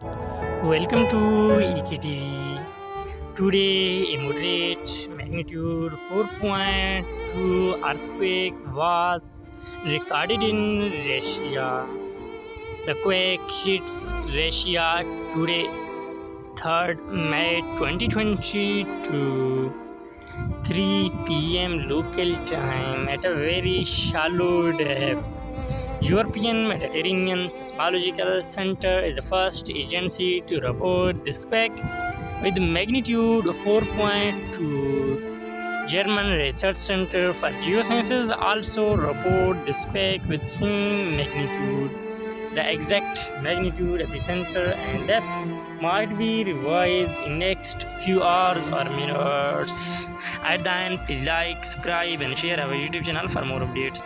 Welcome to EKTV. Today, a moderate magnitude 4.2 earthquake was recorded in Russia. The quake hits Russia today, 3rd May 2022, 3 p.m. local time at a very shallow depth. European Mediterranean Seismological Center is the first agency to report this quake with magnitude 4.2. German Research Center for Geosciences also report this quake with same magnitude. The exact magnitude, epicenter, and depth might be revised in next few hours or minutes. At the end, please like, subscribe, and share our YouTube channel for more updates.